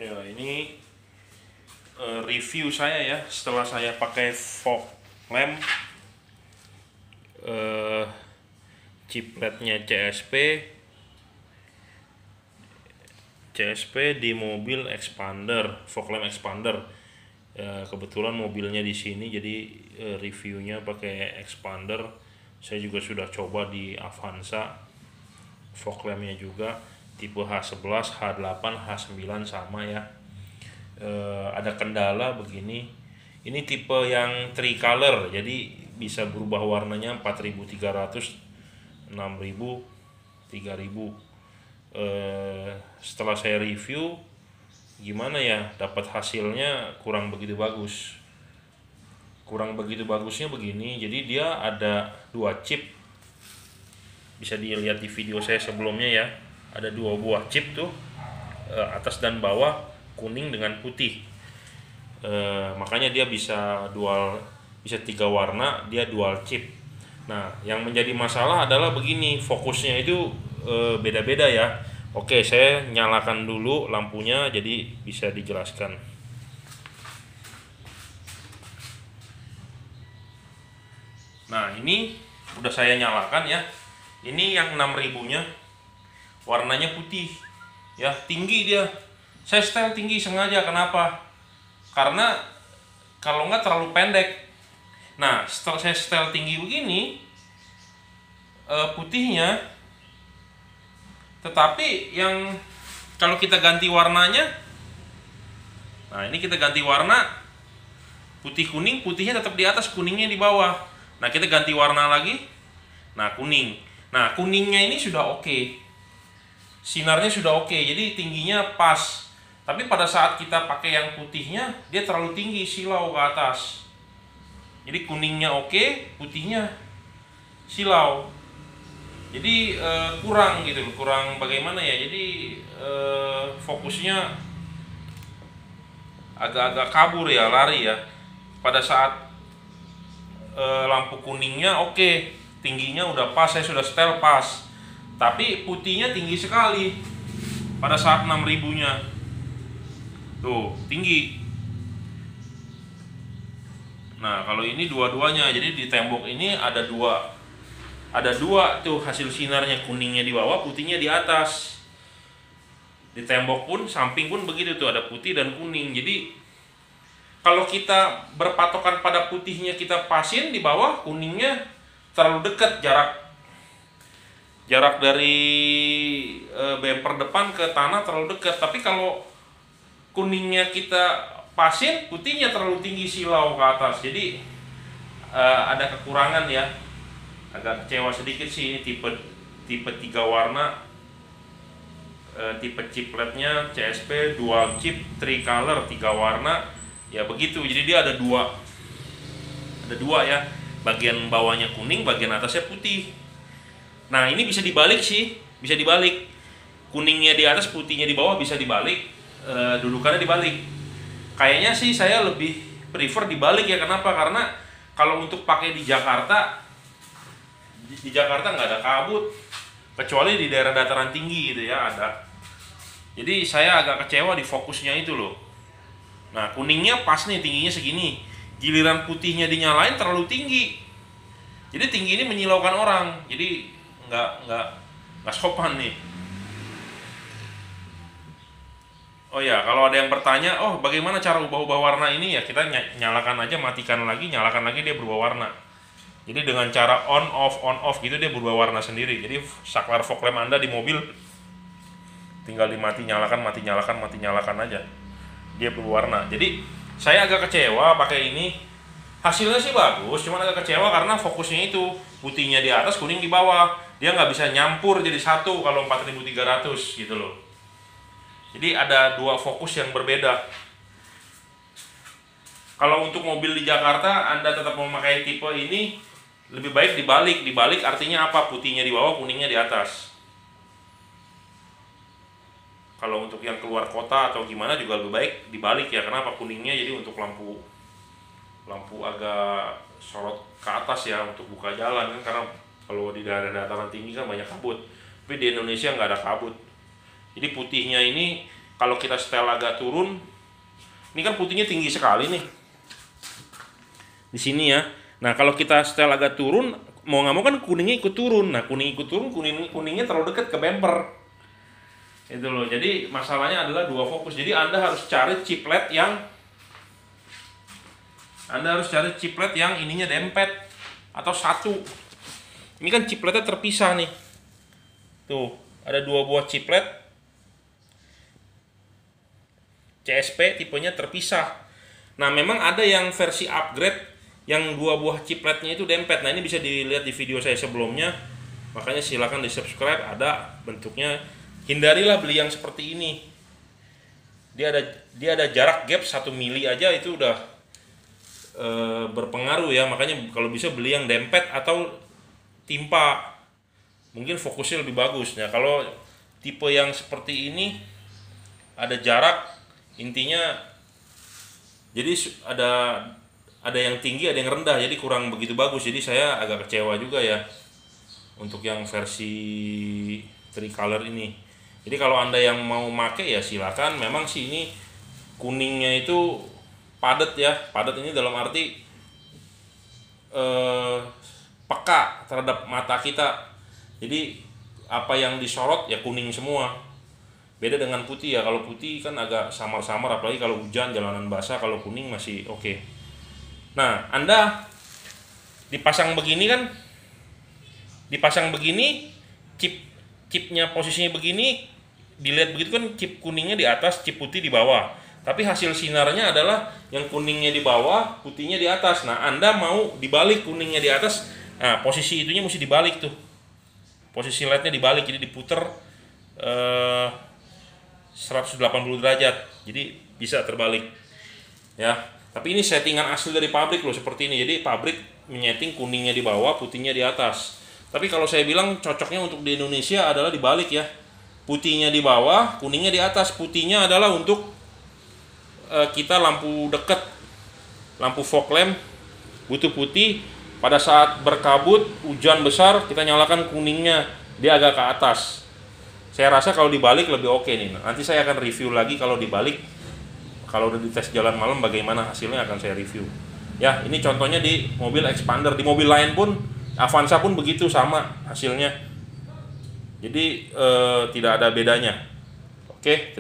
Ya, ini review saya ya setelah saya pakai fog lamp, chipletnya CSP di mobil expander, fog lamp expander. Ya, kebetulan mobilnya di sini, jadi reviewnya pakai expander. Saya juga sudah coba di Avanza, fog lampnya juga tipe H11, H8, H9 sama ya. Ada kendala begini, ini tipe yang tricolor, jadi bisa berubah warnanya 4300, 6000, 3000. Setelah saya review, gimana ya, dapat hasilnya kurang begitu bagus. Kurang begitu bagusnya begini, jadi dia ada dua chip, bisa dilihat di video saya sebelumnya ya, ada dua buah chip tuh, atas dan bawah, kuning dengan putih. Makanya dia bisa tiga warna, dia dual chip. Nah, yang menjadi masalah adalah begini, fokusnya itu beda-beda ya. Oke, saya nyalakan dulu lampunya jadi bisa dijelaskan. Nah, ini udah saya nyalakan ya. Ini yang 6000-nya warnanya putih ya, tinggi dia. Saya setel tinggi sengaja, kenapa? Karena kalau nggak terlalu pendek. Nah, setelah saya setel tinggi begini, putihnya, tetapi yang kalau kita ganti warnanya, nah ini kita ganti warna, putih kuning, putihnya tetap di atas, kuningnya di bawah. Nah, kita ganti warna lagi, nah kuning. Nah, kuningnya ini sudah oke, sinarnya sudah oke, jadi tingginya pas. Tapi pada saat kita pakai yang putihnya, dia terlalu tinggi, silau ke atas. Jadi kuningnya oke, putihnya silau. Jadi kurang gitu, kurang bagaimana ya. Jadi fokusnya agak-agak kabur ya, lari ya. Pada saat lampu kuningnya oke, tingginya udah pas, saya sudah setel pas. Tapi putihnya tinggi sekali pada saat 6000-nya. Tuh, tinggi. Nah, kalau ini dua-duanya, jadi di tembok ini ada dua tuh hasil sinarnya, kuningnya di bawah, putihnya di atas. Di tembok pun, samping pun begitu tuh, ada putih dan kuning. Jadi kalau kita berpatokan pada putihnya, kita pasin di bawah, kuningnya terlalu dekat, jarak dari bumper depan ke tanah terlalu dekat. Tapi kalau kuningnya kita pasin, putihnya terlalu tinggi, silau ke atas. Jadi ada kekurangan ya, agak kecewa sedikit sih. Ini tipe 3 warna, tipe chipletnya CSP dual chip tricolor, 3 warna ya begitu. Jadi dia ada dua ya, bagian bawahnya kuning, bagian atasnya putih. Nah, ini bisa dibalik sih, bisa dibalik, kuningnya di atas, putihnya di bawah, bisa dibalik. Dudukannya dibalik. Kayaknya sih saya lebih prefer dibalik ya. Kenapa? Karena kalau untuk pakai di Jakarta nggak ada kabut, kecuali di daerah dataran tinggi gitu ya ada. Jadi saya agak kecewa di fokusnya itu loh. Nah, kuningnya pas nih, tingginya segini, giliran putihnya dinyalain terlalu tinggi. Jadi tinggi ini menyilaukan orang, jadi nggak sopan nih. Oh ya, kalau ada yang bertanya, oh bagaimana cara ubah-ubah warna ini, ya kita nyalakan aja, matikan lagi, nyalakan lagi, dia berubah warna. Jadi dengan cara on off gitu, dia berubah warna sendiri. Jadi saklar fog lamp Anda di mobil tinggal dimati nyalakan aja, dia berubah warna. Jadi saya agak kecewa pakai ini. Hasilnya sih bagus, cuman agak kecewa karena fokusnya itu putihnya di atas, kuning di bawah. Dia nggak bisa nyampur jadi satu kalau 4300 gitu loh. Jadi ada dua fokus yang berbeda. Kalau untuk mobil di Jakarta, Anda tetap memakai tipe ini, lebih baik dibalik. Dibalik artinya apa? Putihnya di bawah, kuningnya di atas. Kalau untuk yang keluar kota atau gimana juga lebih baik dibalik ya. Kenapa? Kuningnya jadi untuk lampu agak sorot ke atas ya, untuk buka jalan kan. Karena kalau di daerah dataran tinggi kan banyak kabut. Tapi di Indonesia nggak ada kabut. Jadi putihnya ini kalau kita setel agak turun, ini kan putihnya tinggi sekali nih di sini ya. Nah kalau kita setel agak turun, mau nggak mau kan kuningnya ikut turun. Nah kuning ikut turun, kuningnya terlalu dekat ke bumper. Itu loh. Jadi masalahnya adalah dua fokus. Jadi Anda harus cari chiplet yang ininya dempet atau satu. Ini kan chipletnya terpisah nih. Tuh, ada dua buah chiplet CSP tipenya terpisah. Nah, memang ada yang versi upgrade yang dua buah chipletnya itu dempet. Nah, ini bisa dilihat di video saya sebelumnya. Makanya silakan di-subscribe, ada bentuknya. Hindarilah beli yang seperti ini. Dia ada jarak gap 1 mili aja itu udah berpengaruh ya. Makanya kalau bisa beli yang dempet atau timpa. Mungkin fokusnya lebih bagus. Nah, kalau tipe yang seperti ini ada jarak, intinya jadi ada yang tinggi, ada yang rendah, jadi kurang begitu bagus. Jadi saya agak kecewa juga ya untuk yang versi tricolor ini. Jadi kalau Anda yang mau make ya silakan. Memang sih ini kuningnya itu padat ya. Padat ini dalam arti peka terhadap mata kita. Jadi apa yang disorot ya kuning semua. Beda dengan putih ya. Kalau putih kan agak samar-samar, apalagi kalau hujan, jalanan basah. Kalau kuning masih oke. Nah, Anda dipasang begini, chipnya posisinya begini, dilihat begitu kan chip kuningnya di atas, chip putih di bawah. Tapi hasil sinarnya adalah yang kuningnya di bawah, putihnya di atas. Nah, Anda mau dibalik kuningnya di atas, nah posisi itunya mesti dibalik tuh. Posisi LED-nya dibalik, jadi diputer 180 derajat, jadi bisa terbalik ya. Tapi ini settingan asli dari pabrik loh, seperti ini. Jadi pabrik menyeting kuningnya di bawah, putihnya di atas. Tapi kalau saya bilang cocoknya untuk di Indonesia adalah dibalik ya. Putihnya di bawah, kuningnya di atas. Putihnya adalah untuk kita lampu dekat, lampu fog lamp butuh putih. Pada saat berkabut, hujan besar, kita nyalakan kuningnya, dia agak ke atas. Saya rasa kalau dibalik lebih oke nih. Nanti saya akan review lagi kalau dibalik. Kalau udah dites jalan malam bagaimana hasilnya akan saya review. Ya, ini contohnya di mobil Expander. Di mobil lain pun, Avanza pun begitu sama hasilnya. Jadi tidak ada bedanya. Oke.